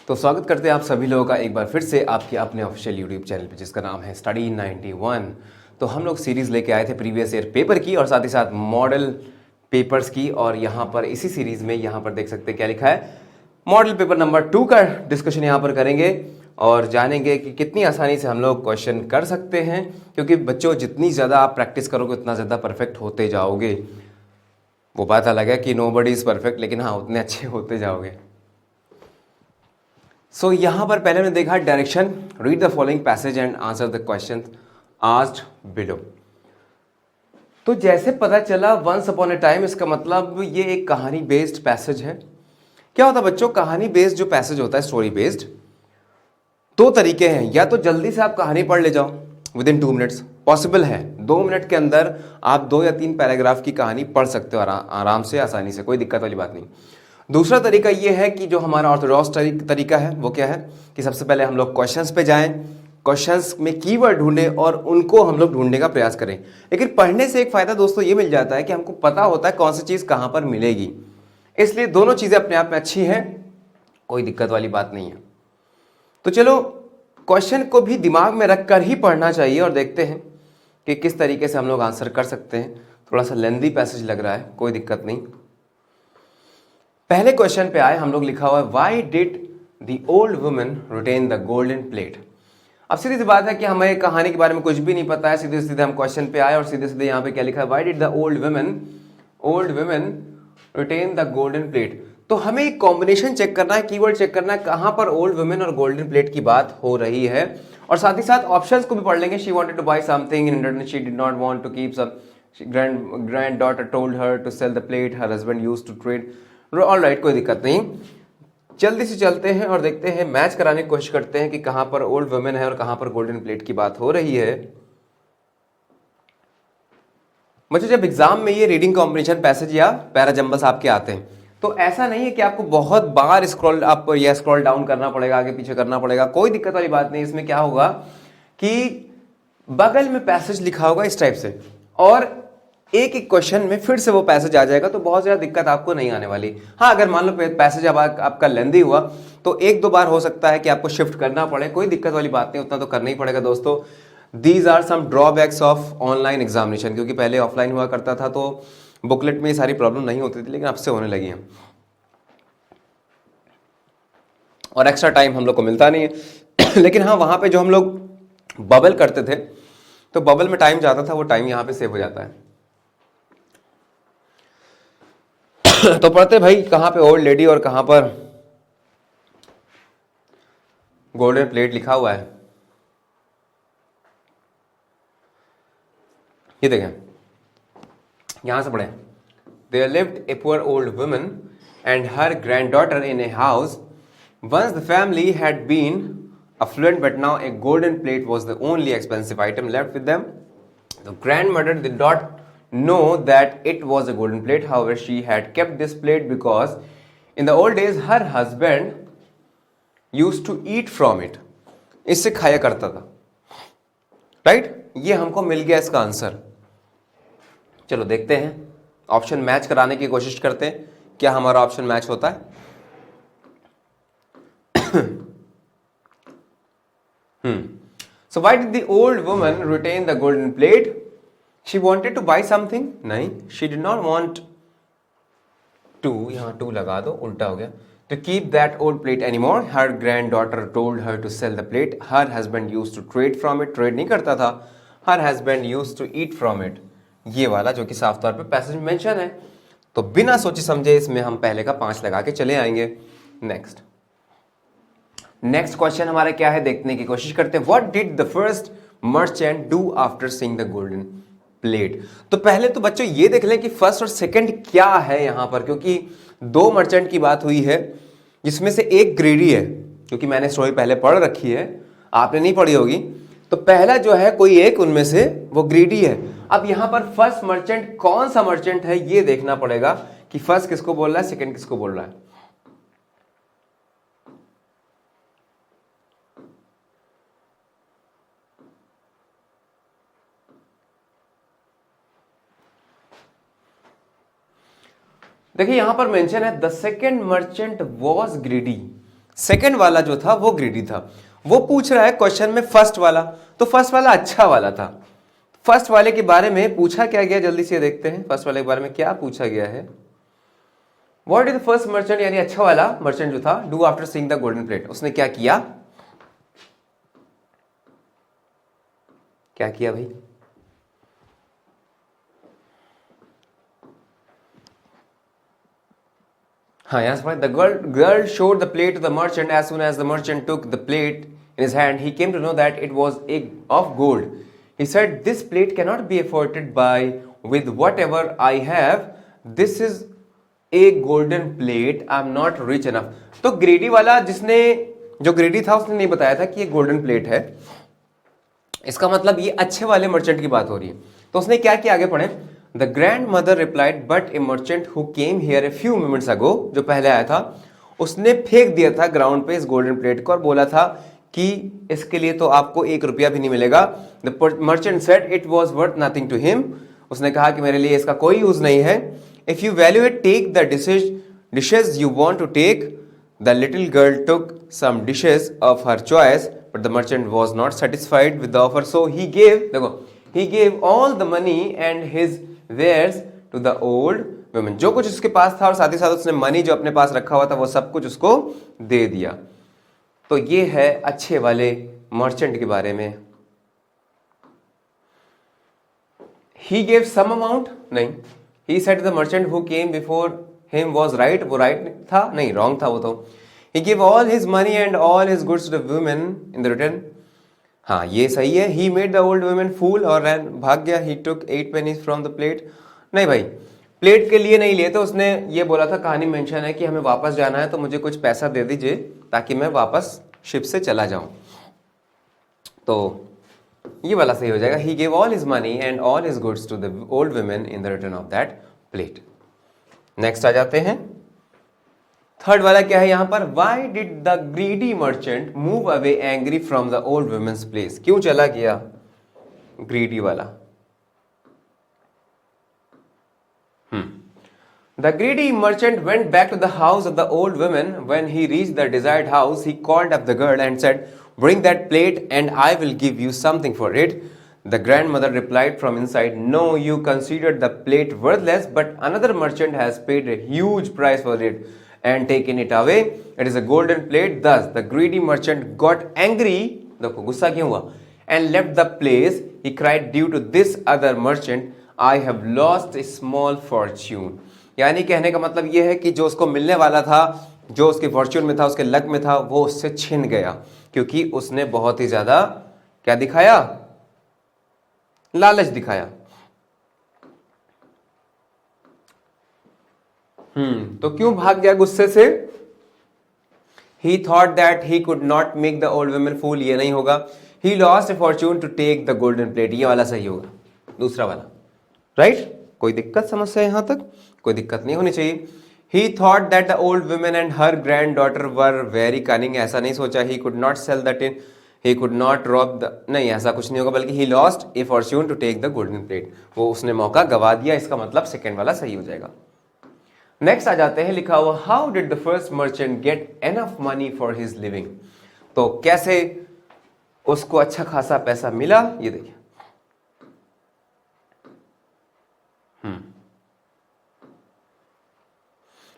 तो स्वागत करते हैं आप सभी लोगों का एक बार फिर से आपके अपने ऑफिशियल यूट्यूब चैनल पे जिसका नाम है स्टडी 91। तो हम लोग सीरीज़ लेके आए थे प्रीवियस ईयर पेपर की और साथ ही साथ मॉडल पेपर्स की। और यहाँ पर इसी सीरीज़ में यहाँ पर देख सकते हैं क्या लिखा है, मॉडल पेपर नंबर 2 का डिस्कशन यहाँ पर करेंगे और जानेंगे कि कितनी आसानी से हम लोग क्वेश्चन कर सकते हैं। क्योंकि बच्चों जितनी ज़्यादा आप प्रैक्टिस करोगे उतना ज़्यादा परफेक्ट होते जाओगे। वो बात अलग है कि नोबडी इज़ परफेक्ट, लेकिन हाँ उतने अच्छे होते जाओगे। सो यहाँ पर पहले हमने देखा direction, read the following passage and answer the question asked below. तो जैसे पता चला वंस अपॉन ए टाइम, इसका मतलब ये एक कहानी बेस्ड पैसेज है। क्या होता है बच्चों, कहानी बेस्ड जो पैसेज होता है, स्टोरी बेस्ड, दो तरीके हैं। या तो जल्दी से आप कहानी पढ़ ले जाओ विद इन 2 मिनट्स, पॉसिबल है 2 मिनट के अंदर आप 2 या 3 पैराग्राफ की कहानी पढ़ सकते हो आराम से, आसानी से, कोई दिक्कत वाली बात नहीं। दूसरा तरीका ये है कि जो हमारा ऑर्थोडॉक्स तरीका है वो क्या है कि सबसे पहले हम लोग क्वेश्चंस पे जाएं, क्वेश्चंस में कीवर्ड ढूंढें और उनको हम लोग ढूंढने का प्रयास करें। लेकिन पढ़ने से एक फायदा दोस्तों ये मिल जाता है कि हमको पता होता है कौन सी चीज़ कहाँ पर मिलेगी। इसलिए दोनों चीज़ें अपने आप में अच्छी हैं, कोई दिक्कत वाली बात नहीं है। तो चलो क्वेश्चन को भी दिमाग में रख कर ही पढ़ना चाहिए और देखते हैं कि किस तरीके से हम लोग आंसर कर सकते हैं। थोड़ा सा लेंदी पैसेज लग रहा है, कोई दिक्कत नहीं। पहले क्वेश्चन पे आए हम लोग, लिखा हुआ है why did the old woman retain the golden plate. अब सीधी सी बात है कि हमें कहानी के बारे में कुछ भी नहीं पता है, सीधे सीधे हम क्वेश्चन पे आए और सीधे सीधे यहाँ पे क्या लिखा है, why did the old woman retain the golden plate. तो हमें एक कॉम्बिनेशन चेक करना है, कीवर्ड चेक करना है, कहां पर ओल्ड वुमेन और गोल्डन प्लेट की बात हो रही है। और साथ ही साथ ऑप्शंस को भी पढ़ लेंगे। She wanted to buy something in return she did not want to keep some, granddaughter told her to sell the plate, her husband used to trade. Alright, कोई दिक्कत नहीं। जल्दी से चलते हैं और देखते हैं, मैच कराने की कोशिश करते हैं कि कहां पर ओल्ड वुमेन है और कहां पर गोल्डन प्लेट की बात हो रही है। मुझे जब एग्जाम में ये रीडिंग कॉम्बिनेशन पैसेज या पैराजम्बल्स आपके आते हैं तो ऐसा नहीं है कि आपको बहुत बार स्क्रॉल डाउन करना पड़ेगा, आगे पीछे करना पड़ेगा, कोई दिक्कत वाली बात नहीं। इसमें क्या होगा कि बगल में पैसेज लिखा होगा इस टाइप से और एक एक क्वेश्चन में फिर से वो पैसेज आ जाएगा, तो बहुत ज्यादा दिक्कत आपको नहीं आने वाली। हाँ, अगर मान लो पैसेज अब आपका लेंदी हुआ तो 1-2 बार हो सकता है कि आपको शिफ्ट करना पड़े, कोई दिक्कत वाली बात नहीं, उतना तो करना ही पड़ेगा दोस्तों। These are some drawbacks of online examination, क्योंकि पहले ऑफलाइन हुआ करता था तो बुकलेट में ये सारी प्रॉब्लम नहीं होती थी, लेकिन अब से होने लगी हैं और एक्स्ट्रा टाइम हम लोग को मिलता नहीं है। लेकिन हाँ, वहां पे जो हम लोग बबल करते थे तो बबल में टाइम जाता था, वो टाइम यहाँ पे सेव हो जाता है। तो पढ़ते भाई, कहां पे ओल्ड लेडी और कहां पर गोल्डन प्लेट लिखा हुआ है। ये देखें, यहां से पढ़ें। There lived a poor old woman and her granddaughter in a house. Once the family had been affluent, but now a golden plate was the only expensive item left with them. The grandmother did not know that it was a golden plate. However, she had kept this plate because in the old days her husband used to eat from it. इससे खाया करता था, right? ये हमको मिल गया इसका answer. चलो देखते हैं, ऑप्शन मैच कराने की कोशिश करते हैं, क्या हमारा ऑप्शन मैच होता है। So why did the old woman retain the golden plate? She wanted to buy something? नहीं, she did not want to, यहाँ to लगा दो, उल्टा हो गया, to keep that old plate anymore. Her granddaughter told her to sell the plate. Her husband used to trade from it. Trade नहीं करता था, her husband used to eat from it. ये वाला जो कि साफ तौर पे पैसेज में मेंशन है, तो बिना सोचे समझे इसमें हम पहले का 5 लगा के चले आएंगे। नेक्स्ट क्वेश्चन हमारा क्या है, देखने की कोशिश करते हैं। What did the first merchant do after seeing the golden plate. तो पहले तो बच्चों ये देख लें कि फर्स्ट और सेकंड क्या है यहां पर, क्योंकि 2 मर्चेंट की बात हुई है जिसमें से एक ग्रीडी है, क्योंकि मैंने स्टोरी पहले पढ़ रखी है, आपने नहीं पढ़ी होगी। तो पहला जो है कोई एक उनमें से वो ग्रीडी है। अब यहां पर फर्स्ट मर्चेंट कौन सा मर्चेंट है ये देखना पड़ेगा कि फर्स्ट किसको बोल रहा है, सेकंड किसको बोल रहा है। देखिए यहां पर मेंशन है the second merchant was greedy. Second वाला जो था वो ग्रीडी था। वो पूछ रहा है क्वेश्चन में फर्स्ट वाला, तो फर्स्ट वाला अच्छा वाला था। फर्स्ट वाले के बारे में पूछा क्या गया, जल्दी से देखते हैं फर्स्ट वाले के बारे में क्या पूछा गया है। What is the first merchant, यानी अच्छा वाला मर्चेंट जो था, do after seeing the golden plate, उसने क्या किया, क्या किया भाई? हाँ, यहाँ से the girl showed the plate to the merchant. As soon as the merchant took the plate in his hand, he came to know that it was of gold. He said, "This plate cannot be afforded by with whatever I have. This is a golden plate. I'm not rich enough." तो ग्रेडी वाला जो ग्रेडी था उसने नहीं बताया था कि ये गोल्डन प्लेट है। इसका मतलब ये अच्छे वाले मर्चेंट की बात हो रही है। तो उसने क्या किया, आगे पढ़े। The grandmother replied, but a merchant who came here a few moments ago, जो पहले आया था उसने फेंक दिया था ग्राउंड पे इस गोल्डन प्लेट को और बोला था कि इसके लिए तो आपको 1 रुपया भी नहीं मिलेगा। The merchant said it was worth nothing to him, उसने कहा कि मेरे लिए इसका कोई यूज नहीं है। If you value it, take the dishes you want to take. The little girl took some dishes of her choice, but the merchant was not satisfied with the offer, so he gave all the money and his wares to the old woman. जो कुछ उसके पास था और साथ ही साथ उसने money जो अपने पास रखा हुआ था वो सब कुछ उसको दे दिया। तो ये है अच्छे वाले मर्चेंट के बारे में। He gave some amount, नहीं, he said the merchant who came before him was right, वो right था नहीं, wrong था वो तो। He gave all his money and all his goods to the women in the return. हाँ, ये सही है। He made the old woman fool और ran, भाग गया। He took 8 pennies from the plate. नहीं भाई, प्लेट के लिए नहीं लिए थे, उसने ये बोला था, कहानी मेंशन है कि हमें वापस जाना है तो मुझे कुछ पैसा दे दीजिए ताकि मैं वापस शिप से चला जाऊं। तो ये वाला सही हो जाएगा। He gave all his money and all his goods to the old women in the return of that plate. Next आ जाते हैं। थर्ड वाला क्या है यहाँ पर, why did the greedy merchant move away angry from the old women's place, क्यों चला गया ग्रीडी वाला। The greedy merchant went back to the house of the old women. When he reached the desired house, he called up the girl and said, bring that plate and I will give you something for it. The grandmother replied from inside, "No, you considered the plate worthless, but another merchant has paid a huge price for it and taken it away. It is a golden plate." Thus, the greedy merchant got angry, देखो गुस्सा क्यों हुआ, and left the place. He cried, "Due to this other merchant, I have lost a small fortune." यानी कहने का मतलब ये है कि जो उसको मिलने वाला था, जो उसके फॉर्च्यून में था, उसके लक में था, वो उससे छिन गया क्योंकि उसने बहुत ही ज्यादा क्या दिखाया, लालच दिखाया। तो क्यों भाग गया गुस्से से? He thought that he could not make the old woman fool, ये नहीं होगा। He lost a fortune to take the golden plate, ये वाला सही होगा, दूसरा वाला, राइट? कोई दिक्कत समस्या यहां तक? कोई दिक्कत नहीं होनी चाहिए। He thought that the old woman and her granddaughter were very cunning, ऐसा नहीं सोचा। He could not sell the tin, he could not rob the, नहीं ऐसा कुछ नहीं होगा, बल्कि he lost a fortune to take the golden plate, वो उसने मौका गवा दिया, इसका मतलब सेकेंड वाला सही हो जाएगा। नेक्स्ट आ जाते हैं, लिखा हुआ, how did the first merchant get enough money for his living. तो कैसे उसको अच्छा खासा पैसा मिला, ये देखिए।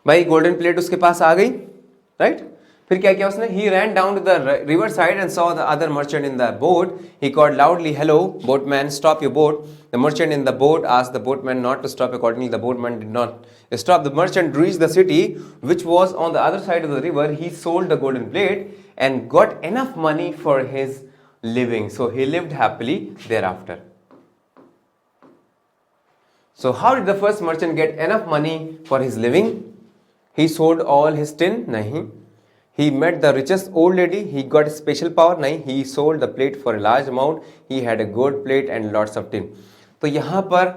भाई गोल्डन प्लेट उसके पास आ गई, राइट? फिर क्या किया उसने? He ran down to the river side and saw the other merchant in the boat. He called loudly, "Hello, boatman, stop your boat." The merchant in the boat asked the boatman not to stop. Accordingly, the boatman did not stop. The merchant reached the city, which was on the other side of the river. He sold the golden plate and got enough money for his living. So he lived happily thereafter. So how did the first merchant get enough money for his living? He sold all his tin? Nahi. He met the richest old lady. He got special power? नहीं. He sold the plate for a large amount. He had a gold plate and lots of tin. तो यहाँ पर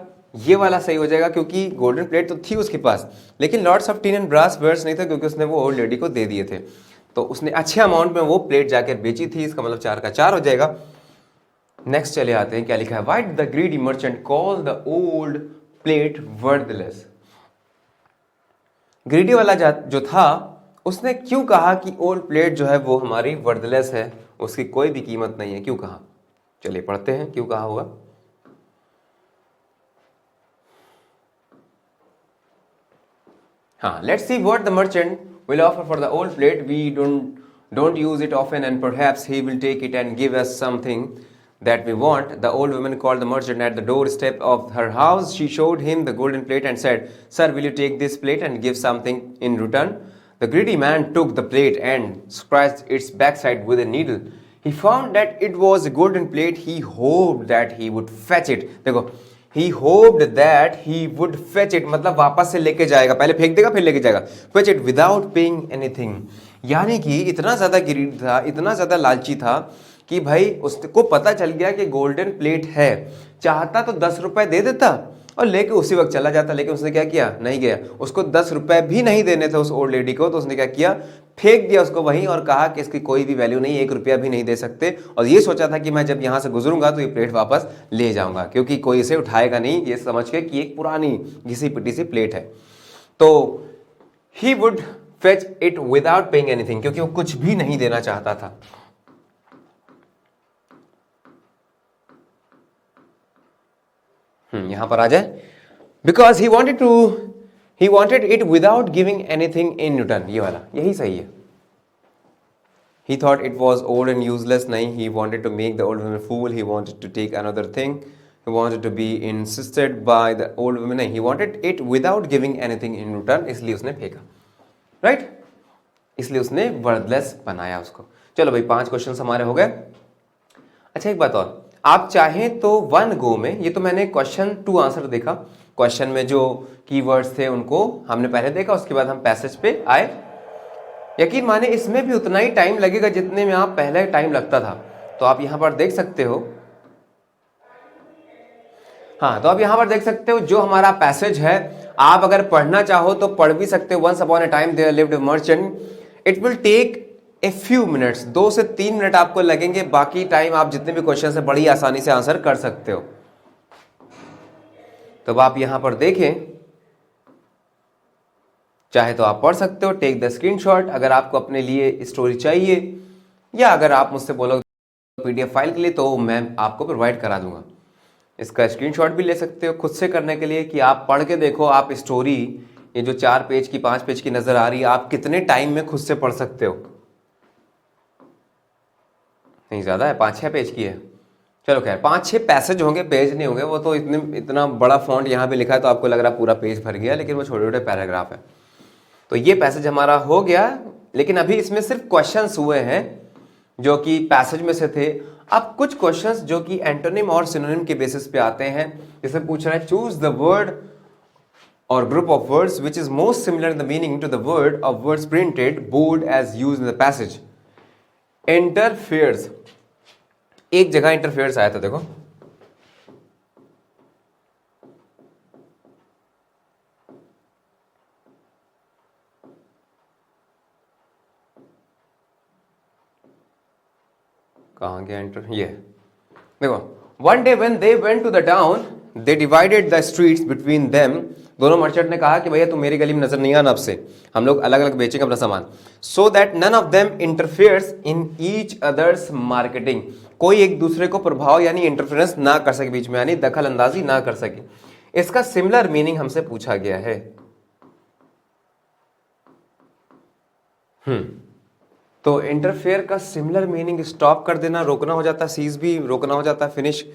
ये वाला सही हो जाएगा क्योंकि गोल्डन प्लेट तो थी उसके पास, लेकिन lots of tin and brass wares नहीं था क्योंकि उसने वो ओल्ड लेडी को दे दिए थे। तो उसने अच्छे अमाउंट में वो प्लेट जाकर बेची थी, इसका मतलब 4 का 4 हो जाएगा। नेक्स्ट चले आते हैं, क्या लिखा है? Why did the greedy merchant call the old plate worthless. Greedy वाला जो था उसने क्यों कहा कि ओल्ड प्लेट जो है वो हमारी वर्थलेस है, उसकी कोई भी कीमत नहीं है, क्यों कहा? चलिए पढ़ते हैं क्यों कहा होगा। हाँ, let's see what the merchant will offer for the old plate. We don't use it often and perhaps he will take it and give us something that we want. The old woman called the merchant at the doorstep of her house. She showed him the golden plate and said, "Sir, will you take this plate and give something in return?" The greedy man took the plate and scratched its backside with a needle. He found that it was a golden plate. He hoped that he would fetch it. देखो, he hoped that he would fetch it मतलब वापस से लेके जाएगा, पहले फेंक देगा फिर लेके जाएगा, fetch it without paying anything। यानी कि इतना ज़्यादा गिरीड था, इतना ज़्यादा लालची था कि भाई उसको पता चल गया कि गोल्डन प्लेट है, चाहता तो 10 रुपए दे देता और लेके उसी वक्त चला जाता, लेकिन उसने क्या किया? नहीं गया। उसको 10 रुपए भी नहीं देने थे उस ओल्ड लेडी को, तो उसने क्या किया? फेंक दिया उसको वहीं और कहा कि इसकी कोई भी वैल्यू नहीं, 1 रुपया भी नहीं दे सकते। और ये सोचा था कि मैं जब यहाँ से गुजरूंगा तो ये प्लेट वापस ले जाऊंगा, क्योंकि कोई इसे उठाएगा नहीं, ये समझ के कि एक पुरानी घिसी पिटी सी प्लेट है। तो he would fetch it without paying anything, क्योंकि वो कुछ भी नहीं देना चाहता था। यहां पर आ जाए, because he wanted it without giving anything in return. ये वाला यही सही है। He thought it was old and useless. नहीं, he wanted to make the old woman fool. He wanted to take another thing. He wanted to be insisted by the old woman. नहीं, he wanted it without giving anything in return. इसलिए उसने फेंका, right? इसलिए उसने worthless बनाया उसको। चलो भाई, 5 क्वेश्चन हमारे हो गए। अच्छा, एक बात और, आप चाहें तो 1 गो में, ये तो मैंने क्वेश्चन 2 आंसर देखा, क्वेश्चन में जो कीवर्ड्स थे उनको हमने पहले देखा, उसके बाद हम पैसेज पे आए। यकीन माने इसमें भी उतना ही टाइम लगेगा जितने में आप पहले टाइम लगता था। तो आप यहां पर देख सकते हो, हाँ, तो आप यहां पर देख सकते हो जो हमारा पैसेज है, आप अगर पढ़ना चाहो तो पढ़ भी सकते हो। Once upon a time there lived a merchant. It will take a few minutes, 2 से 3 मिनट आपको लगेंगे, बाकी टाइम आप जितने भी क्वेश्चन है बड़ी आसानी से आंसर कर सकते हो। तो आप यहां पर देखें, चाहे तो आप पढ़ सकते हो, टेक द स्क्रीनशॉट अगर आपको अपने लिए स्टोरी चाहिए, या अगर आप मुझसे बोलोगे पीडीएफ फाइल के लिए तो मैं आपको प्रोवाइड करा दूंगा। इसका स्क्रीनशॉट भी ले सकते हो खुद से करने के लिए कि आप पढ़ के देखो, आप स्टोरी ये जो 4 पेज की 5 पेज की नजर आ रही है, आप कितने टाइम में खुद से पढ़ सकते हो। नहीं ज़्यादा है, 5-6 पेज की है। चलो खैर, 5-6 पैसेज होंगे, पेज नहीं होंगे। वो तो इतना बड़ा फॉन्ट यहाँ पे लिखा है तो आपको लग रहा पूरा पेज भर गया, लेकिन वो छोटे छोटे पैराग्राफ है। तो ये पैसेज हमारा हो गया, लेकिन अभी इसमें सिर्फ क्वेश्चंस हुए हैं जो कि पैसेज में से थे। अब कुछ क्वेश्चंस जो कि एंटोनिम और सिनोनिम के बेसिस पे आते हैं, जैसे पूछ रहा है choose the word or group of words which is most similar in the meaning to the word of words printed bold as use in the passage. Interferes, एक जगह इंटरफेयर्स आया था, देखो कहाँ गया इंटर, ये देखो, one day when they went to the town they divided the streets between them. दोनों मर्चेंट ने कहा कि भैया तुम मेरी गली में नजर नहीं आना, अब से हम लोग अलग अलग बेचेंगे अपना सामान। So that none of them interferes in each other's marketing, कोई एक दूसरे को प्रभाव यानी इंटरफेरेंस ना कर सके बीच में, यानी दखल अंदाजी ना कर सके। इसका सिमिलर मीनिंग हमसे पूछा गया है। तो इंटरफेयर का सिमिलर मीनिंग स्टॉप कर देना, रोकना हो जाता, सीज भी रोकना हो जाता, फिनिश,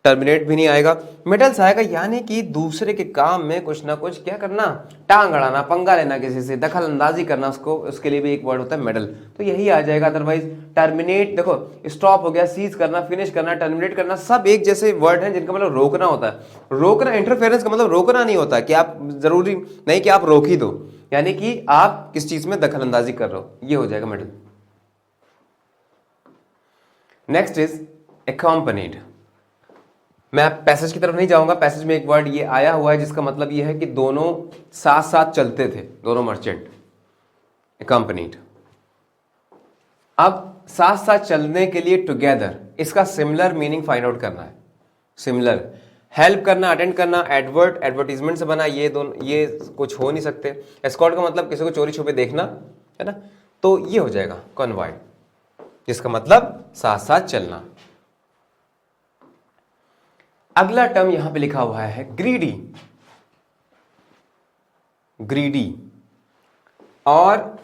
टर्मिनेट भी नहीं आएगा, मेडल्स आएगा, यानी कि दूसरे के काम में कुछ ना कुछ क्या करना, टांग अड़ाना, पंगा लेना, किसी से दखल अंदाजी करना, उसको उसके लिए भी एक वर्ड होता है मेडल, तो यही आ जाएगा। अदरवाइज टर्मिनेट, देखो स्टॉप हो गया, सीज करना, फिनिश करना, टर्मिनेट करना, सब एक जैसे वर्ड हैं जिनका मतलब रोकना होता है। रोकना, इंटरफेरेंस का मतलब रोकना नहीं होता कि आप जरूरी नहीं कि आप रोक ही दो, यानी कि आप किस चीज में दखल अंदाजी कर रहे हो, ये हो जाएगा मेडल। Next is accompanied। मैं पैसेज की तरफ नहीं जाऊंगा, पैसेज में एक वर्ड ये आया हुआ है जिसका मतलब ये है कि दोनों साथ साथ चलते थे, दोनों मर्चेंट, accompanied। अब साथ साथ चलने के लिए टुगेदर, इसका सिमिलर मीनिंग फाइंड आउट करना है। सिमिलर, हेल्प करना, अटेंड करना, एडवर्टाइजमेंट से बना, ये दोनों, ये कुछ हो नहीं सकते। एस्कॉर्ट का मतलब किसी को चोरी छुपे देखना, है ना। तो ये हो जाएगा कॉन्वॉयड, जिसका मतलब साथ साथ चलना। अगला टर्म यहां पे लिखा हुआ है ग्रीडी। ग्रीडी, और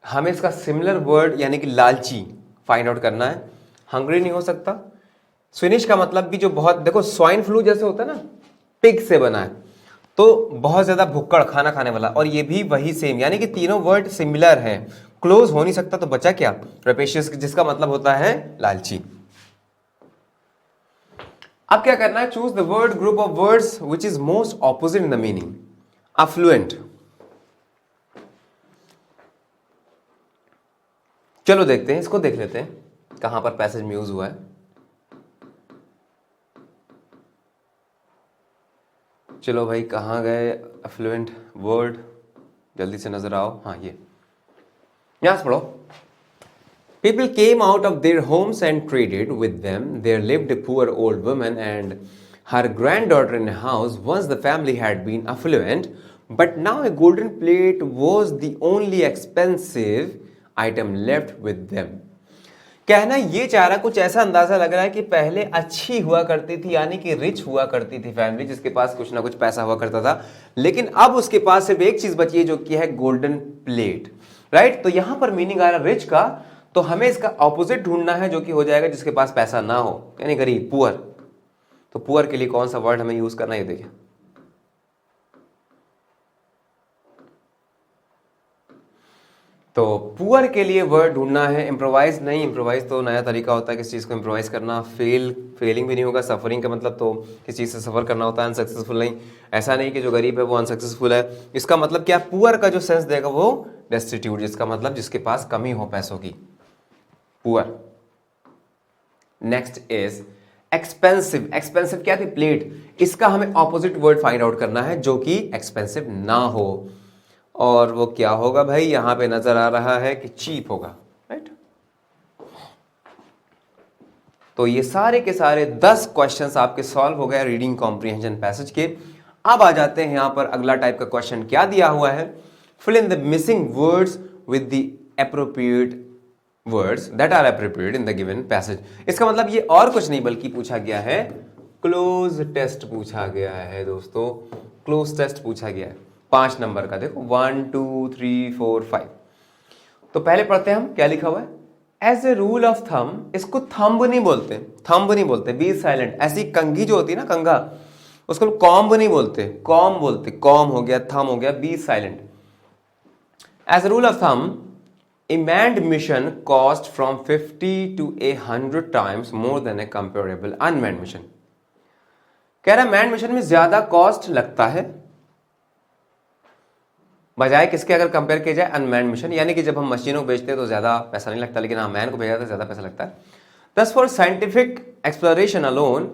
हमें इसका सिमिलर वर्ड यानी कि लालची फाइंड आउट करना है। हंग्री नहीं हो सकता। स्विनिश का मतलब भी जो बहुत, देखो स्वाइन फ्लू जैसे होता है ना, पिग से बना है, तो बहुत ज्यादा भुक्कड़ खाना खाने वाला, और ये भी वही सेम, यानी कि तीनों वर्ड सिमिलर हैं, क्लोज हो नहीं सकता। तो बचा क्या? रेपेशियस, जिसका मतलब होता है लालची। अब क्या करना है? Choose the word group of words which is most opposite in the meaning. Affluent, चलो देखते हैं, इसको देख लेते हैं कहां पर पैसेज में यूज हुआ है। चलो भाई, कहां गए अफ्लुएंट वर्ड, जल्दी से नजर आओ। हाँ, ये यहां से पढ़ो। People came out of their homes and traded with them. There lived a poor old woman and her granddaughter in a house. Once the family had been affluent, but now a golden plate was the only expensive item left with them. कहना ये चाह रहा, कुछ ऐसा अंदाजा लग रहा है कि पहले अच्छी हुआ करती थी, यानी कि रिच हुआ करती थी फैमिली, जिसके पास कुछ ना कुछ पैसा हुआ करता था, लेकिन अब उसके पास सिर्फ एक चीज बची है, जो कि है गोल्डन प्लेट। राइट, तो यहां पर मीनिंग आ रहा है रिच का, तो हमें इसका ऑपोजिट ढूंढना है, जो कि हो जाएगा जिसके पास पैसा ना हो, यानी गरीब, पुअर। तो पुअर के लिए कौन सा वर्ड हमें यूज करना है, ये देखिए। तो पुअर के लिए वर्ड ढूंढना है। इम्प्रोवाइज नहीं, इम्प्रोवाइज तो नया तरीका होता है किस चीज़ को इम्प्रोवाइज करना। फेलिंग भी नहीं होगा। सफरिंग का मतलब तो किस चीज़ से सफ़र करना होता है, अनसक्सेसफुल नहीं। ऐसा नहीं कि जो गरीब है वो अनसक्सेसफुल है। इसका मतलब क्या? पुअर का जो सेंस देगा वो डेस्टिट्यूट, जिसका मतलब जिसके पास कमी हो पैसों की, poor. Next is expensive. Expensive क्या थी? प्लेट। इसका हमें ऑपोजिट वर्ड फाइंड आउट करना है, जो कि एक्सपेंसिव ना हो, और वो क्या होगा भाई? यहां पे नजर आ रहा है कि चीप होगा। राइट, तो ये सारे के सारे 10 क्वेश्चंस आपके सॉल्व हो गए रीडिंग कॉम्प्रिहेंशन पैसेज के। अब आ जाते हैं यहां पर अगला टाइप का क्वेश्चन। क्या दिया हुआ है? Fill in the missing words with the appropriate words that are appropriate in the given passage. इसका मतलब ये और कुछ नहीं बल्कि पूछा गया है क्लोज टेस्ट पूछा गया है दोस्तों। क्लोज टेस्ट पूछा गया है 5 नंबर का। देखो 1 2 3 4 5। तो पहले पढ़ते हैं हम क्या लिखा हुआ है। As a rule of thumb, इसको थंब नहीं बोलते, थंब नहीं बोलते, बी साइलेंट। ऐसी कंघी जो होती है ना, कंघा, उसको कॉम्ब नहीं बोलते, कॉम बोलते। कॉम हो गया, थंब हो गया, B silent. As a rule of thumb, a manned mission cost from 50 to 100 times more than a comparable unmanned mission। कह रहा है मैन मिशन में ज्यादा कॉस्ट लगता है बजाय किसके? अगर कंपेयर किया जाए अनमैन मिशन, यानी कि जब हम मशीनों को भेजते हैं तो ज्यादा पैसा नहीं लगता, लेकिन हाँ मैन को भेजा तो ज्यादा पैसा लगता है। दस for scientific exploration alone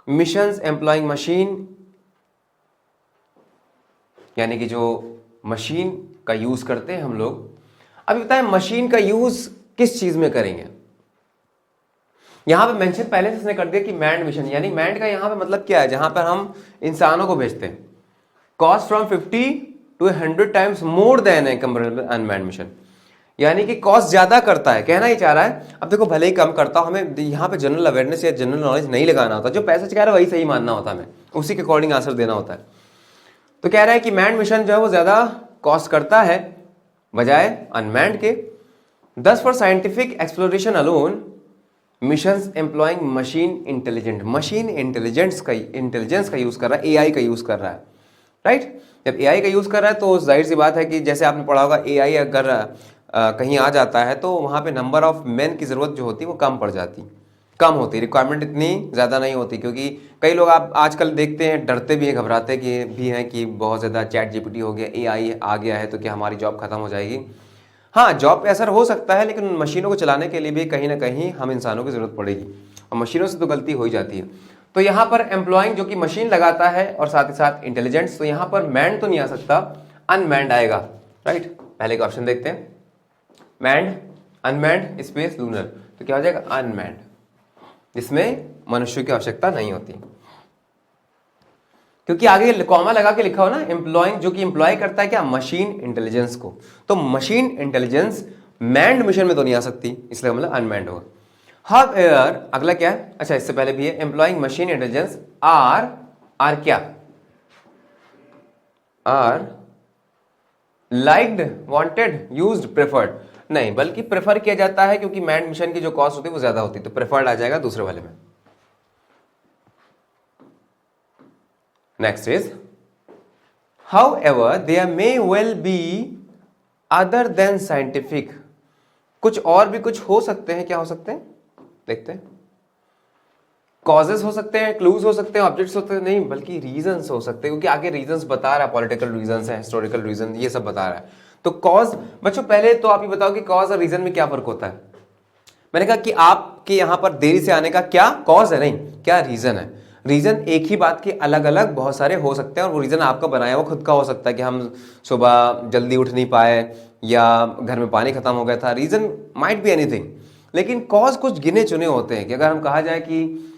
missions employing machine, यानी कि जो मशीन का यूज करते हैं हम लोग। अभी बताएं मशीन का यूज किस चीज में करेंगे। यहां पे मेंशन पहले से इसने कर दिया कि मैंड मिशन, यानी मैंड का यहां पे मतलब क्या है? जहां पर हम इंसानों को भेजते हैं। Cost from 50 to 100 times more than A comparable unmanned mission, यानी कि कॉस्ट ज्यादा करता है, कहना ही चाह रहा है। अब देखो भले ही कम करता हो, हमें यहाँ पे जनरल अवेयरनेस या जनरल नॉलेज नहीं लगाना होता, जो पैसा कह रहा है वही सही मानना होता है, हमें उसी के अकॉर्डिंग आंसर देना होता है। तो कह रहा है कि मैंड मिशन जो है वो ज्यादा कॉस्ट करता है बजाय अनमैंड के। दस for scientific exploration alone missions employing machine intelligent, machine intelligence का यूज कर रहा है, एआई का यूज कर रहा है। राइट, जब एआई का यूज कर रहा है तो जाहिर सी बात है कि जैसे आपने पढ़ा होगा एआई अगर कहीं आ जाता है तो वहां पे नंबर ऑफ मैन की जरूरत जो होती है वो कम पड़ जाती, कम होती, रिक्वायरमेंट इतनी ज़्यादा नहीं होती। क्योंकि कई लोग आप आजकल देखते हैं डरते भी हैं, घबराते भी हैं कि बहुत ज़्यादा चैट जीपीटी हो गया, एआई आ गया है तो क्या हमारी जॉब खत्म हो जाएगी। हाँ, जॉब पे असर हो सकता है, लेकिन मशीनों को चलाने के लिए भी कहीं ना कहीं हम इंसानों की ज़रूरत पड़ेगी, और मशीनों से तो गलती हो ही जाती है। तो यहाँ पर एम्प्लॉइंग जो कि मशीन लगाता है और साथ ही साथ इंटेलिजेंस, तो यहाँ पर मैंड तो नहीं आ सकता, अनमैंड आएगा। राइट, पहले का ऑप्शन देखते हैं, मैंड, अनमैंड, स्पेस, लूनर, तो क्या हो जाएगा? अनमैंड, जिसमें मनुष्य की आवश्यकता नहीं होती। क्योंकि आगे कॉमा लगा के लिखा हो ना, एम्प्लॉइंग, जो कि एम्प्लॉय करता है क्या, मशीन इंटेलिजेंस को। तो मशीन इंटेलिजेंस मैन्ड मिशन में तो नहीं आ सकती, इसलिए मतलब अनमैन्ड होगा। हाउएवर अगला क्या है, अच्छा इससे पहले भी है, एम्प्लॉइंग मशीन इंटेलिजेंस आर क्या, are liked, wanted, used, preferred, नहीं बल्कि प्रेफर किया जाता है, क्योंकि मैन्ड मिशन की जो कॉस्ट होती है वो ज्यादा होती है, तो प्रेफर्ड आ जाएगा दूसरे वाले में। Next is however there may well be other than scientific, कुछ और भी कुछ हो सकते हैं, क्या हो सकते हैं देखते हैं। कॉजेस हो सकते हैं, क्लूज हो सकते हैं, ऑब्जेक्ट्स होते हैं, नहीं बल्कि रीजंस हो सकते हैं, क्योंकि आगे रीजंस बता रहा है, पॉलिटिकल रीजंस है, हिस्टोरिकल रीजन, ये सब बता रहा है। तो कॉज, बच्चों पहले तो आप ही बताओ कि कॉज और रीजन में क्या फर्क होता है। मैंने कहा कि आपके यहां पर देरी से आने का क्या कॉज है, नहीं क्या रीजन है। रीजन एक ही बात के अलग अलग बहुत सारे हो सकते हैं, और वो रीजन आपका बनाया हुआ खुद का हो सकता है कि हम सुबह जल्दी उठ नहीं पाए, या घर में पानी खत्म हो गया था, रीजन माइट बी एनीथिंग। लेकिन कॉज कुछ गिने चुने होते हैं, कि अगर हम कहा जाए कि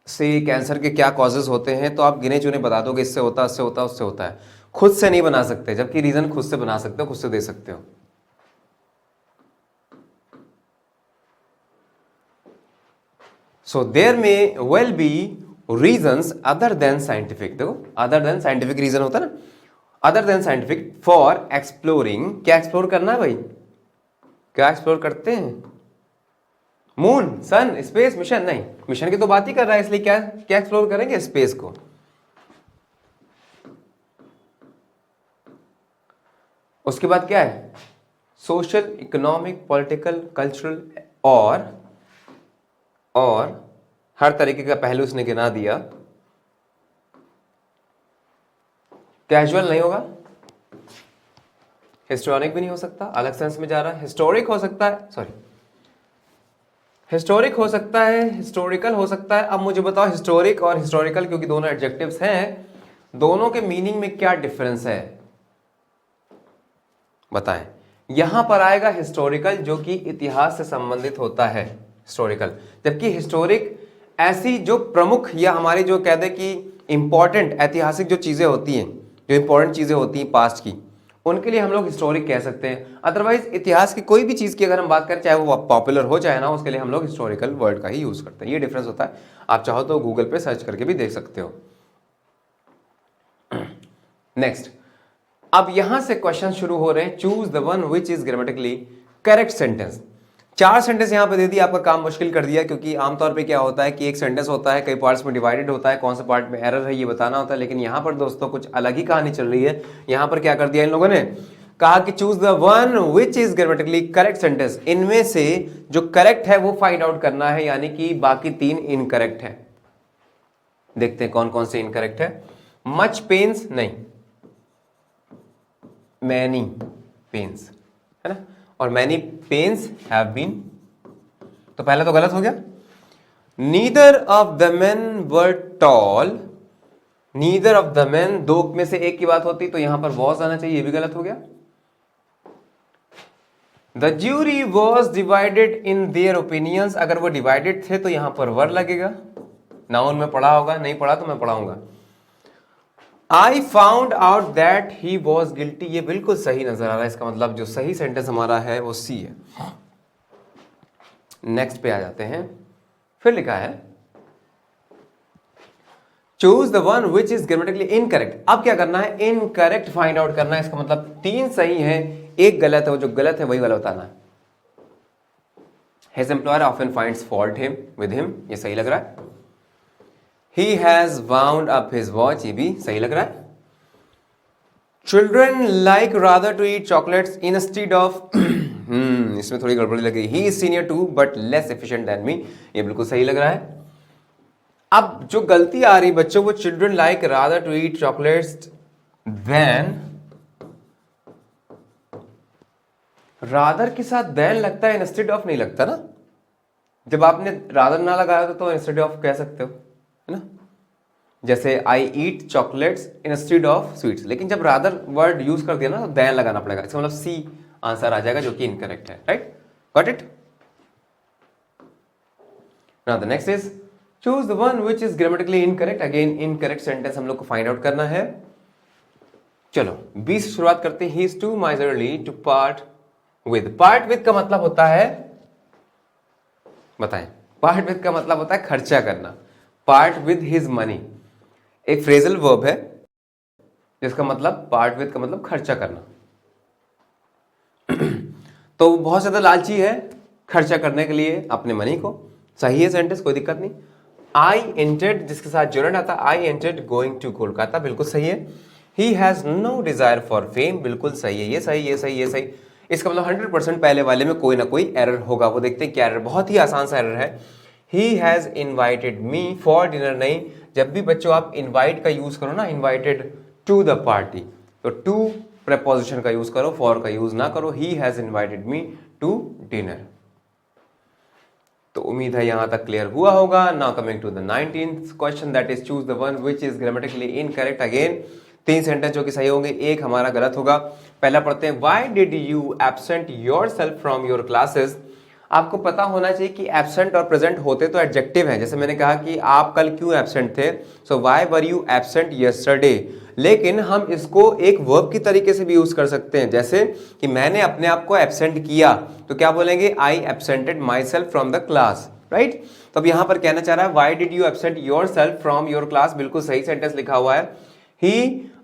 से कैंसर के क्या कॉजेज होते हैं, तो आप गिने चुने बता दोगे, इससे होता है, उससे होता है, उससे होता है, खुद से नहीं बना सकते, जबकि रीजन खुद से बना सकते हो, खुद से दे सकते हो। So there may well be reasons other than scientific, देखो other than scientific reason होता है ना, other than scientific for exploring, क्या एक्सप्लोर करना है भाई, क्या एक्सप्लोर करते हैं, मून, सन, स्पेस, मिशन, नहीं मिशन की तो बात ही कर रहा है, इसलिए क्या क्या एक्सप्लोर करेंगे, स्पेस को। उसके बाद क्या है, सोशल, इकोनॉमिक, पॉलिटिकल, कल्चरल और हर तरीके का पहलू उसने गिना दिया। कैजुअल नहीं होगा, हिस्टोरिक भी नहीं हो सकता, अलग सेंस में जा रहा है, हिस्टोरिक हो सकता है, सॉरी हिस्टोरिक हो सकता है, हिस्टोरिकल हो सकता है। अब मुझे बताओ हिस्टोरिक और हिस्टोरिकल, क्योंकि दोनों एडजेक्टिव्स हैं, दोनों के मीनिंग में क्या डिफरेंस है बताएं। यहां पर आएगा हिस्टोरिकल, जो कि इतिहास से संबंधित होता है, हिस्टोरिकल, जबकि हिस्टोरिक ऐसी जो प्रमुख या हमारी जो कह दे कि इंपॉर्टेंट ऐतिहासिक जो चीजें होती हैं, जो इंपॉर्टेंट चीजें होती हैं पास्ट की, उनके लिए हम लोग हिस्टोरिक कह सकते हैं। अदरवाइज इतिहास की कोई भी चीज की अगर हम बात करें, चाहे वो पॉपुलर हो चाहे ना, उसके लिए हम लोग हिस्टोरिकल वर्ड का ही यूज करते हैं। ये डिफरेंस होता है, आप चाहो तो गूगल पे सर्च करके भी देख सकते हो। नेक्स्ट, अब यहां से क्वेश्चन शुरू हो रहे हैं, choose the one which is grammatically correct sentence. 4 sentence यहां पे दे दिया, आपका काम मुश्किल कर दिया, क्योंकि आमतौर पे क्या होता है कि एक सेंटेंस होता है, कई पार्ट्स में डिवाइडेड होता है, कौन से पार्ट में एरर है ये बताना होता है, लेकिन यहां पर दोस्तों कुछ अलग ही कहानी चल रही है। यहां पर क्या कर दिया इन लोगों ने, कहा कि choose the one which is grammatically correct sentence, इनमें से जो करेक्ट है वो फाइंड आउट करना है, यानी कि बाकी 3 इनकरेक्ट है। देखते हैं कौन कौन से इनकरेक्ट है। मच पेन्स नहीं, मैनी पेन्स है ना, और मैनी पेन्स हैव बीन, तो पहला तो गलत हो गया। Neither of the main were toll, neither of the main, 2 में से एक की बात होती तो यहां पर वॉज आना चाहिए, ये भी गलत हो गया। The jury was divided in their opinions, अगर वो डिवाइडेड थे तो यहां पर वर लगेगा, नाउन में पढ़ा होगा, नहीं पढ़ा तो मैं पढ़ाऊंगा। I found out that he was guilty, ये बिल्कुल सही नजर आ रहा है, इसका मतलब जो सही सेंटेंस हमारा है वो सी है। नेक्स्ट पे आ जाते हैं, फिर लिखा है choose the one which is grammatically incorrect. अब क्या करना है, इनकरेक्ट फाइंड आउट करना है, इसका मतलब 3 सही है, 1 गलत है, वो जो गलत है वही वाला बताना है। His employer often finds fault with him, ये सही लग रहा है। He has wound up his watch, ये भी सही लग रहा है। Children like rather to eat chocolates instead of इसमें थोड़ी गड़बड़ी लग गई। He is senior too but less efficient than me, ये बिल्कुल सही लग रहा है। अब जो गलती आ रही बच्चों, वो children like rather to eat chocolates than, rather के साथ than लगता है, instead of नहीं लगता ना। जब आपने rather ना लगाया तो instead of कह सकते हो, है ना, जैसे आई ईट चॉकलेट्स इंस्टेड ऑफ स्वीट्स, लेकिन जब रादर वर्ड यूज कर दिया ना तो देन लगाना पड़ेगा, इसका मतलब सी आंसर आ जाएगा, जो कि इनकरेक्ट है। Right, got it. Now the next is choose the one which is grammatically incorrect. Again incorrect sentence हम लोग को फाइंड आउट करना है। चलो 20 से शुरुआत करते हैं। He is too miserly to part with. Part with का मतलब होता है, बताएं, पार्ट विद का मतलब होता है खर्चा करना। पार्ट विद हिज मनी एक फ्रेजल वर्ब है जिसका मतलब पार्ट विद का मतलब खर्चा करना। तो बहुत ज्यादा लालची है खर्चा करने के लिए अपने मनी को। सही है सेंटेंस, कोई दिक्कत नहीं। आई एंटेड जिसके साथ जुड़न आता, I hated going to Kolkata, बिल्कुल सही है। He has no desire for fame, बिल्कुल सही है। ये सही, ये सही, ये सही। इसका मतलब 100% पहले वाले में कोई ना कोई एरर होगा। वो देखते हैं क्या एरर, बहुत ही आसान सा एरर है। He has invited me for dinner नहीं। जब भी बच्चों आप इन्वाइट का यूज करो ना, इन्वाइटेड टू द पार्टी, तो टू प्रेपोजिशन का यूज करो, फॉर का यूज ना करो। He has invited me to dinner. तो उम्मीद है यहां तक क्लियर हुआ होगा। Now coming to the 19th question, that is choose the one which is grammatically incorrect. Again 3 sentence जो कि सही होंगे, एक हमारा गलत होगा। पहला पढ़ते हैं, why did you absent yourself from your classes. आपको पता होना चाहिए कि एब्सेंट और प्रेजेंट होते तो एडजेक्टिव हैं। जैसे मैंने कहा कि आप कल क्यों एब्सेंट थे, so why were you absent yesterday. लेकिन हम इसको एक वर्ब की तरीके से भी यूज कर सकते हैं। जैसे कि मैंने अपने आप को एब्सेंट किया, तो क्या बोलेंगे, I absented myself from the class, right. तो अब यहां पर कहना चाह रहा है, why did you absent yourself from your class, बिल्कुल सही सेंटेंस लिखा हुआ है। ही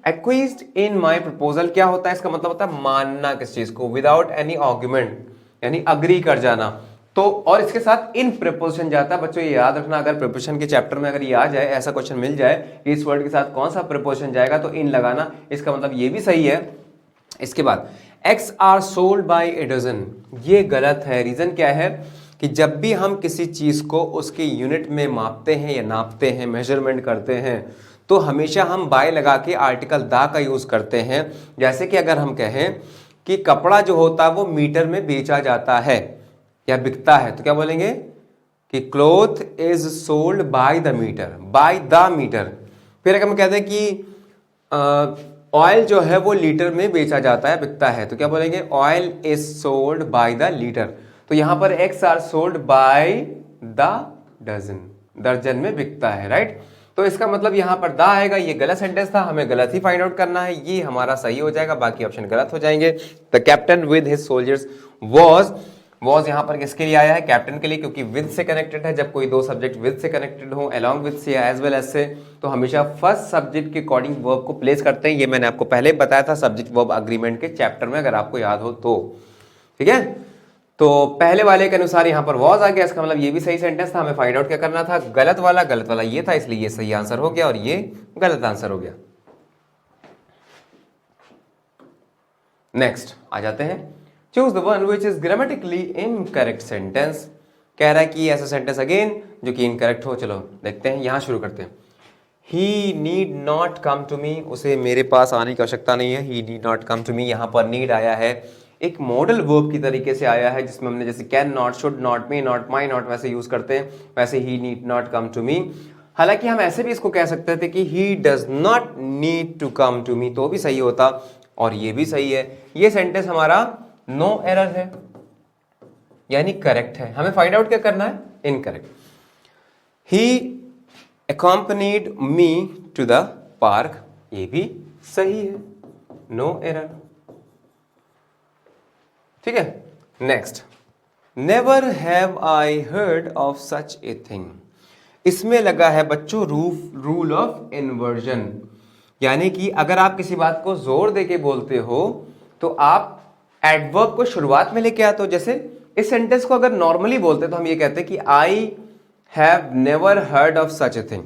एक्विज्ड इन माई प्रपोजल, क्या होता है, इसका मतलब होता है मानना किस चीज को, विदाउट एनी आर्ग्यूमेंट, यानी अग्री कर जाना। तो और इसके साथ इन प्रीपोजिशन जाता है। बच्चों ये याद रखना, अगर प्रीपोजिशन के चैप्टर में अगर ये आ जाए, ऐसा क्वेश्चन मिल जाए कि इस वर्ड के साथ कौन सा प्रीपोजिशन जाएगा, तो इन लगाना। इसका मतलब ये भी सही है। इसके बाद eggs are sold by a dozen, ये गलत है। रीजन क्या है कि जब भी हम किसी चीज को उसके यूनिट में मापते हैं या नापते हैं, मेजरमेंट करते हैं, तो हमेशा हम बाय लगा के आर्टिकल दा का यूज करते हैं। जैसे कि अगर हम कहें कि कपड़ा जो होता है वो मीटर में बेचा जाता है या बिकता है, तो क्या बोलेंगे कि cloth is sold by the metre, by the metre. फिर अगर हम कहते हैं कि ऑयल जो है वो लीटर में बेचा जाता है, बिकता है, तो क्या बोलेंगे, oil is sold by the litre. तो यहां पर eggs are sold by the dozen, दर्जन में बिकता है, राइट। तो इसका मतलब यहां पर दा आएगा। ये गलत सेंटेंस था, हमें गलत ही फाइंड आउट करना है। ये हमारा सही हो जाएगा, बाकी ऑप्शन गलत हो जाएंगे। The captain with his soldiers was यहां पर किसके लिए आया है, कैप्टन के लिए, क्योंकि विद से कनेक्टेड है। जब कोई दो सब्जेक्ट विद से कनेक्टेड हो, अलोंग विद से एज वेल एज से, तो हमेशा फर्स्ट सब्जेक्ट के अकॉर्डिंग वर्ब को प्लेस करते हैं। ये मैंने आपको पहले बताया था सब्जेक्ट वर्ब अग्रीमेंट के चैप्टर में, अगर आपको याद हो तो, ठीक है। तो पहले वाले के अनुसार यहां पर वॉज आ गया, इसका मतलब ये भी सही सेंटेंस था। हमें फाइंड आउट क्या करना था, गलत वाला ये था, इसलिए ये सही आंसर हो गया और ये गलत आंसर हो गया। नेक्स्ट आ जाते हैं, choose the one which is grammatically incorrect sentence. कह रहा है कि ऐसा सेंटेंस अगेन जो कि इनकरेक्ट हो। चलो देखते हैं, यहां शुरू करते हैं। He need not come to me, उसे मेरे पास आने की आवश्यकता नहीं है। He need not come to me, यहां पर नीड आया है, एक मॉडल वर्ब की तरीके से आया है, जिसमें हमने जैसे can not, should not, may not, my not वैसे यूज करते हैं, वैसे ही need not come to me. हालांकि हम ऐसे भी इसको कह सकते थे कि he does not need to come to me, तो भी सही होता, और ये भी सही है। ये सेंटेंस हमारा नो एरर है, यानी करेक्ट है। हमें फाइंड आउट क्या करना है, incorrect. He accompanied me to the park, ये भी सही है, नो एरर, ठीक है। Next, never have I heard of such a thing, इसमें लगा है बच्चों रूल ऑफ इन्वर्जन, यानी कि अगर आप किसी बात को जोर देके बोलते हो तो आप एडवर्ब को शुरुआत में लेके आते हो। जैसे इस सेंटेंस को अगर नॉर्मली बोलते तो हम ये कहते कि I have never heard of such a thing,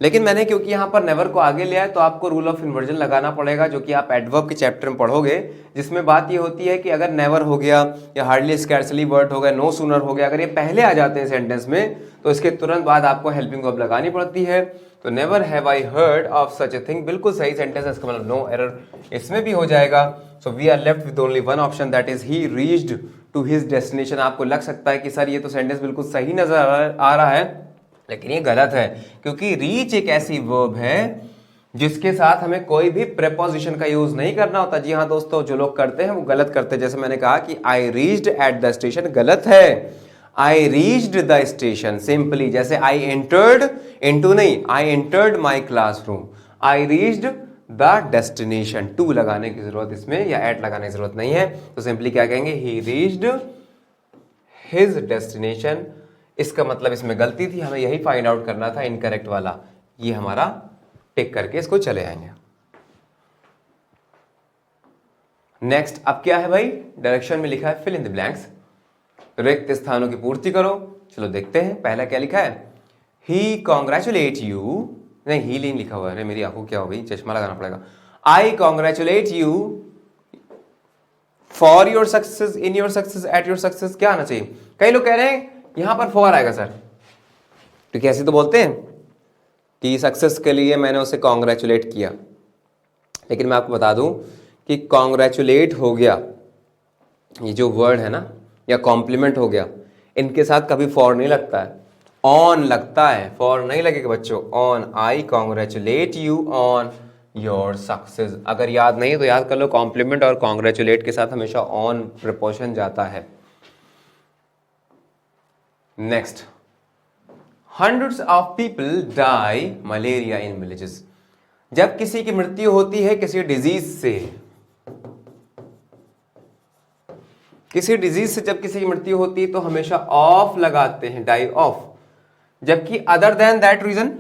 लेकिन मैंने क्योंकि यहां पर नेवर को आगे लिया है तो आपको रूल ऑफ इन्वर्जन लगाना पड़ेगा, जो कि आप एडवर्ब के चैप्टर में पढ़ोगे, जिसमें बात ये होती है कि अगर नेवर हो गया या हार्डली स्कैर्सली वर्ड हो गया, नो सूनर हो गया, अगर ये पहले आ जाते हैं सेंटेंस में तो इसके तुरंत बाद आपको हेल्पिंग वर्ब लगानी पड़ती है। तो never have I heard of such a thing बिल्कुल सही सेंटेंस है, इसका मतलब नो एरर इसमें भी हो जाएगा। So we are left with only one option, that is he reached to his destination. आपको लग सकता है कि सर ये तो सेंटेंस बिल्कुल सही नजर आ रहा है, लेकिन ये गलत है, क्योंकि रीच एक ऐसी वर्ब है जिसके साथ हमें कोई भी प्रेपोजिशन का यूज नहीं करना होता। जी हाँ दोस्तों, जो लोग करते हैं वो गलत करते हैं। जैसे मैंने कहा कि I reached at the station, गलत है। I reached the station, simply जैसे आई एंटर्ड, इनटू नहीं, I entered my classroom, I reached the destination, to लगाने की जरूरत इसमें या एट लगाने की जरूरत नहीं है, तो सिंपली क्या कहेंगे, ही रीच्ड हिज डेस्टिनेशन। इसका मतलब इसमें गलती थी, हमें यही फाइंड आउट करना था, इनकरेक्ट वाला, ये हमारा टिक करके इसको चले आएंगे। नेक्स्ट अब क्या है भाई, डायरेक्शन में लिखा है फिल इन द ब्लैंक्स, रिक्त स्थानों की पूर्ति करो। चलो देखते हैं, पहला क्या लिखा है, ही कॉन्ग्रेचुलेट यू, नहीं ही नहीं लिखा हुआ है, मेरी आंखों क्या हो गई, चश्मा लगाना पड़ेगा। I congratulate you for your success, in your success, at your success, क्या आना चाहिए। कई लोग कह रहे हैं यहां पर फॉर आएगा सर, क्योंकि ऐसे तो बोलते हैं कि सक्सेस के लिए मैंने उसे कॉन्ग्रेचुलेट किया, लेकिन मैं आपको बता दूं कि कॉन्ग्रेचुलेट हो गया, ये जो वर्ड है ना, या कॉम्प्लीमेंट हो गया, इनके साथ कभी फॉर नहीं लगता है, ऑन लगता है, फॉर नहीं लगेगा बच्चों, on. I congratulate you on your success, अगर याद नहीं तो याद कर लो, कॉम्प्लीमेंट और कॉन्ग्रेचुलेट के साथ हमेशा ऑन प्रपोर्शन जाता है। Next, hundreds of people die malaria in villages, जब किसी की मृत्यु होती है किसी डिजीज से, किसी डिजीज से जब किसी की मृत्यु होती है तो हमेशा ऑफ लगाते हैं, डाई ऑफ। जबकि other than that reason,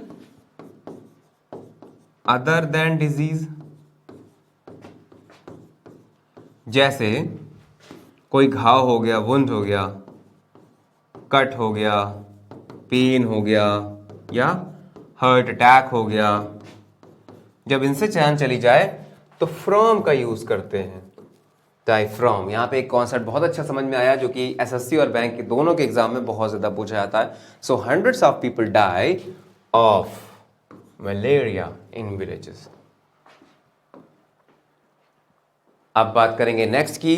other than disease, जैसे कोई घाव हो गया, वुंड हो गया, कट हो गया, पेन हो गया, या हार्ट अटैक हो गया, जब इनसे जान चली जाए तो फ्रॉम का यूज करते हैं, डाई फ्रॉम। यहां पे एक कॉन्सेप्ट बहुत अच्छा समझ में आया जो कि एसएससी और बैंक के दोनों के एग्जाम में बहुत ज्यादा पूछा जाता है। So hundreds of people die of malaria in villages. अब बात करेंगे नेक्स्ट की,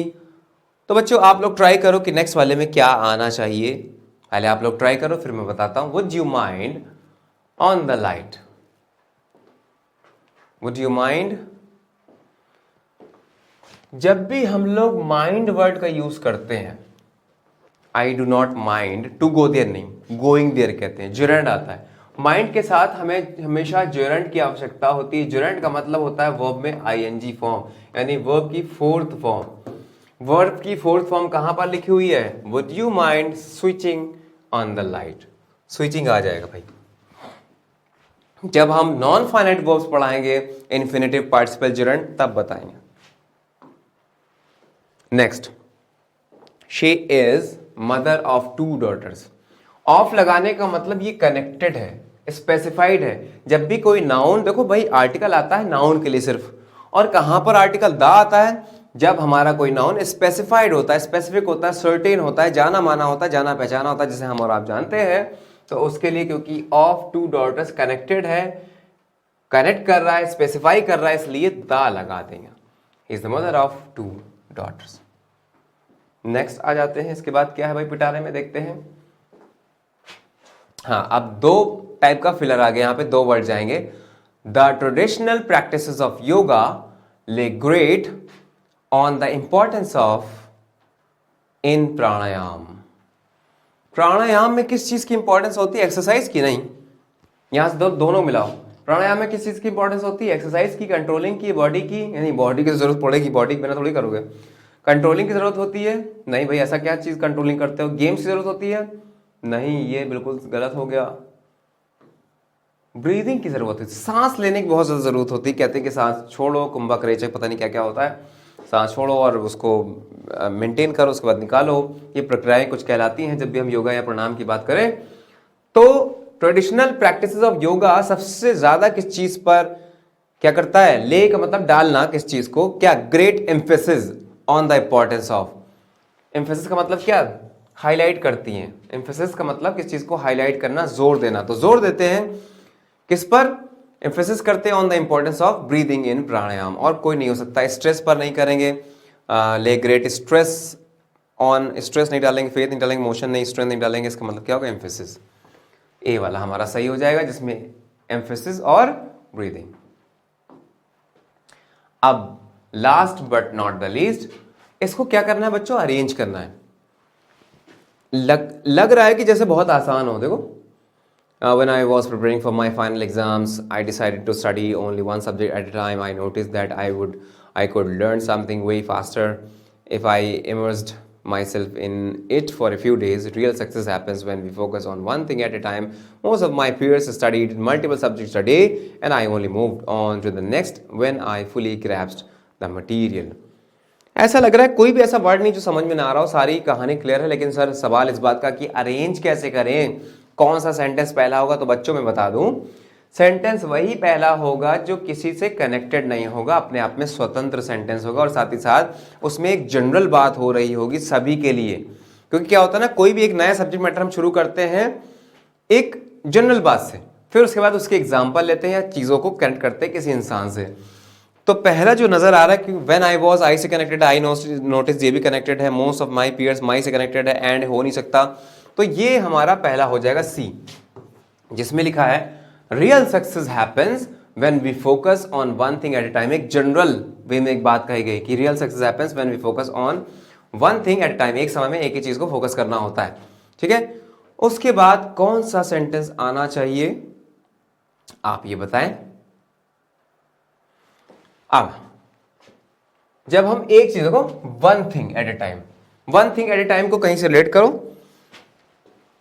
तो बच्चों आप लोग ट्राई करो कि नेक्स्ट वाले में क्या आना चाहिए, पहले आप लोग ट्राई करो फिर मैं बताता हूं। Would you mind on the light, would you mind, जब भी हम लोग माइंड वर्ड का यूज करते हैं, I do not mind, to go there नहीं, गोइंग देयर कहते हैं, जुरेंड आता है। माइंड के साथ हमें हमेशा जुरेंड की आवश्यकता होती है। जुरेंड का मतलब होता है वर्ब में आईएनजी फॉर्म, यानी वर्ब की फोर्थ फॉर्म। वर्ब की फोर्थ फॉर्म कहां पर लिखी हुई है, would you mind switching on the light, switching आ जाएगा भाई। जब हम नॉन फाइनाइट वर्ब्स पढ़ाएंगे इन्फिनेटिव पार्टिसिपल जुरेंड तब बताएंगे। Next, she is mother of 2 daughters। Of लगाने का मतलब ये कनेक्टेड है, स्पेसिफाइड है। जब भी कोई नाउन, देखो भाई आर्टिकल आता है नाउन के लिए सिर्फ, और कहां पर आर्टिकल द आता है, जब हमारा कोई नाउन स्पेसिफाइड होता है, स्पेसिफिक होता है, सर्टेन होता है, जाना माना होता है, जाना पहचाना होता है, जिसे हम और आप जानते हैं, तो उसके लिए क्योंकि ऑफ 2 daughters कनेक्टेड है, कनेक्ट कर रहा है, स्पेसिफाई कर रहा है, इसलिए द लगा देंगे। Is the mother of 2 daughters। Next आ जाते हैं, इसके बाद क्या है भाई पिटारे में, देखते हैं। हाँ, अब 2 टाइप का फिलर आ गया, यहां पे 2 वर्ड जाएंगे। The traditional practices of yoga lay great on the importance of in pranayama. Pranayama में किस चीज की इंपॉर्टेंस होती है, एक्सरसाइज की नहीं, यहां से दोनों मिलाओ। प्राणायाम में किस चीज की इंपॉर्टेंस होती है, एक्सरसाइज की, कंट्रोलिंग की, बॉडी की, यानी बॉडी की जरूरत पड़ेगी, बॉडी के बिना थोड़ी करोगे। कंट्रोलिंग की जरूरत होती है, नहीं भाई ऐसा क्या चीज कंट्रोलिंग करते हो। गेम्स की जरूरत होती है, नहीं ये बिल्कुल गलत हो गया। ब्रीदिंग की जरूरत है, सांस लेने की बहुत ज्यादा जरूरत होती है। कहते हैं कि सांस छोड़ो, कुंभक रेचक, पता नहीं क्या क्या होता है, सांस छोड़ो और उसको मेंटेन करो, उसके बाद निकालो। ये प्रक्रियाएं कुछ कहलाती हैं जब भी हम योगा या प्राणायाम की बात करें। तो ट्रेडिशनल प्रैक्टिसेस ऑफ योगा सबसे ज्यादा किस चीज पर क्या करता है, ले का मतलब डालना, किस चीज को, क्या, great emphasis on the importance of. Emphasis का मतलब क्या, हाईलाइट करती हैं। एम्फेसिस का मतलब किस चीज को हाईलाइट करना, जोर देना। तो जोर देते हैं किस पर, एम्फेसिस करते हैं on the importance of breathing in pranayama. और कोई नहीं हो सकता, स्ट्रेस पर नहीं करेंगे, ले ग्रेट स्ट्रेस ऑन, स्ट्रेस नहीं डालेंगे, फेथ नहीं डालेंगे, मोशन नहीं, स्ट्रेंथ नहीं डालेंगे। इसका मतलब क्या होगा, एम्फेसिस। ए वाला हमारा सही हो जाएगा, जिसमें एम्फेसिस और ब्रीदिंग। अब last but not the least, इसको क्या करना है बच्चों, अरेंज करना है। लग रहा है कि जैसे बहुत आसान हो। देखो, when I was preparing for my final exams, I decided to study only one subject at a time. I noticed that I could learn something way faster if I immersed myself in it for a few days. Real success happens when we focus on one thing at a time. Most of my peers studied multiple subjects a day, and I only moved on to the next when I fully grasped the material. ऐसा लग रहा है कोई भी ऐसा word नहीं जो समझ में ना आ रहा हो, सारी कहानी क्लियर है। लेकिन सर सवाल इस बात का कि अरेंज कैसे करें, कौन सा सेंटेंस पहला होगा। तो बच्चों में बता दूं, सेंटेंस वही पहला होगा जो किसी से कनेक्टेड नहीं होगा, अपने आप में स्वतंत्र सेंटेंस होगा, और साथ ही साथ उसमें एक जनरल बात हो रही होगी सभी के लिए। क्योंकि क्या होता है ना, कोई भी एक नया सब्जेक्ट मैटर हम शुरू करते हैं एक जनरल बात से, फिर उसके बाद उसके एग्जाम्पल लेते हैं या चीज़ों को कनेक्ट करते हैं किसी इंसान से। तो पहला जो नजर आ रहा है कि व्हेन आई वॉज, आई से कनेक्टेड, आई नोटिस ये भी कनेक्टेड है, मोस्ट ऑफ माई पीयर्स माई से कनेक्टेड है, एंड हो नहीं सकता। तो ये हमारा पहला हो जाएगा सी, जिसमें लिखा है real success happens when we focus on one thing at a time. एक जनरल वे में एक बात कही गई कि real success happens when we focus on one thing at a time, एक समय में एक ही चीज को फोकस करना होता है। ठीक है, उसके बाद कौन सा सेंटेंस आना चाहिए आप ये बताएं। अब जब हम एक चीज को one thing at a time, one thing at a time को कहीं से रिलेट करो,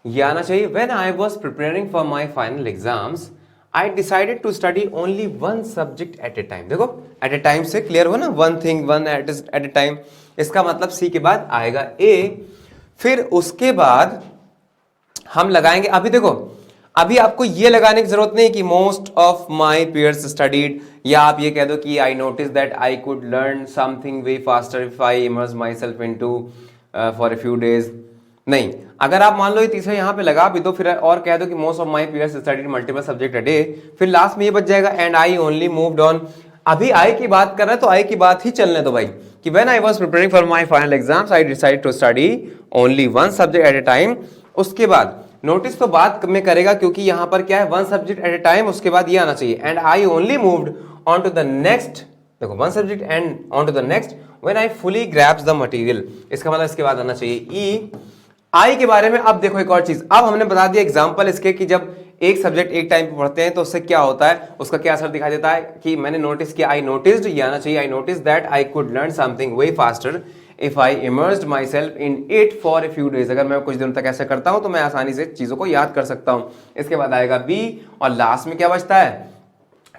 ये आना चाहिए। When I was preparing for my final exams I decided to study only one subject at a time. देखो एट ए टाइम से clear हो ना, one thing one at a time, इसका मतलब सी के बाद आएगा ए, फिर उसके बाद हम लगाएंगे। अभी देखो, अभी आपको ये लगाने की जरूरत नहीं कि most of my peers studied, या आप ये कह दो कि I notice that I could learn something way faster if I immerse myself in to for a few days. नहीं, अगर आप मान लो ये तीसरा यहाँ पे लगा भी दो, फिर और कह दो कि most of my peers studied multiple subject a day, फिर लास्ट में ये बच जाएगा and I only moved on. अभी आई की बात कर रहे हैं तो आई की बात ही चलने दो भाई, कि when I was preparing for my final exams I decided to study only one subject at a time. उसके बाद नोटिस तो बात में करेगा क्योंकि यहां पर क्या है, one subject at a time, उसके बाद ये आना चाहिए and I only moved on to the next. देखो one subject and on to the next when I fully grasps the material, इसका मतलब इसके बाद आना चाहिए ई। आई के बारे में अब देखो एक और चीज, अब हमने बता दिया एग्जांपल इसके कि जब एक सब्जेक्ट एक टाइम पे पढ़ते हैं तो उससे क्या होता है, उसका क्या असर दिखाई देता है कि मैंने नोटिस किया, आई नोटिस्ड, ये आना चाहिए आई notice that I could learn something way faster if I immersed my self in it for a few days. अगर मैं कुछ दिनों तक ऐसा करता हूं तो मैं आसानी से चीजों को याद कर सकता हूं। इसके बाद आएगा बी, और लास्ट में क्या बचता है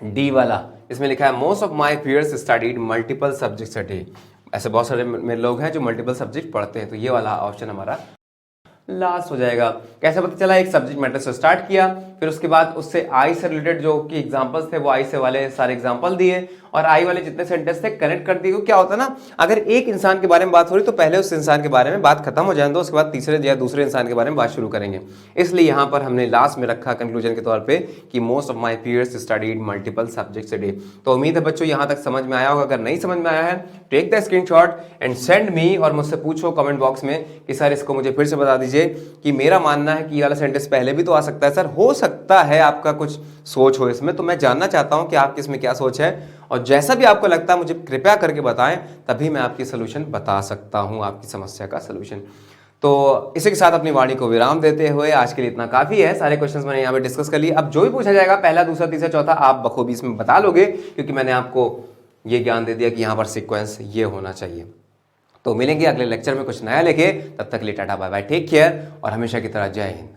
डी वाला, इसमें लिखा है most of my peers studied multiple subjects a day. ऐसे बहुत सारे लोग हैं जो मल्टीपल सब्जेक्ट पढ़ते हैं, तो ये वाला ऑप्शन हमारा लास्ट हो जाएगा। कैसे पता चला, एक सब्जेक्ट मैटर से स्टार्ट किया, फिर उसके बाद उससे आई से रिलेटेड जो कि एग्जांपल्स थे वो आई से वाले सारे एग्जांपल दिए, और आई वाले जितने सेंटेंस थे कनेक्ट कर दिए। क्या होता है ना, अगर एक इंसान के बारे में बात हो रही तो पहले उस इंसान के बारे में बात खत्म हो जाए, तो उसके बाद तीसरे या दूसरे इंसान के बारे में बात शुरू करेंगे। इसलिए यहाँ पर हमने लास्ट में रखा कंक्लूजन के तौर पर कि most of my peers studied multiple subjects a day. तो उम्मीद है बच्चों यहाँ तक समझ में आया होगा। अगर नहीं समझ में आया है take the screenshot and send me, और मुझसे पूछो कमेंट बॉक्स में कि सर इसको मुझे फिर से बता दीजिए, कि मेरा मानना है कि ये वाला सेंटेंस पहले भी तो आ सकता है सर, हो सकता है आपका कुछ सोच हो इसमें, तो मैं जानना चाहता हूं कि आपकी इसमें क्या सोच है, और जैसा भी आपको लगता है मुझे कृपया करके बताएं, तभी मैं आपकी सोल्यूशन बता सकता हूं, आपकी समस्या का सोल्यूशन। तो इसी के साथ अपनी वाणी को विराम देते हुए आज के लिए इतना काफी है। सारे क्वेश्चंस मैंने यहाँ पे डिस्कस कर लिए। अब जो भी पूछा जाएगा पहला दूसरा तीसरा चौथा आप बखूबी इसमें बता लोगे, क्योंकि मैंने आपको ये ज्ञान दे दिया कि यहाँ पर सीक्वेंस ये होना चाहिए। तो मिलेंगे अगले लेक्चर में कुछ नया लेके, तब तक लिए tata bye bye, take care, और हमेशा की तरह जय हिंद।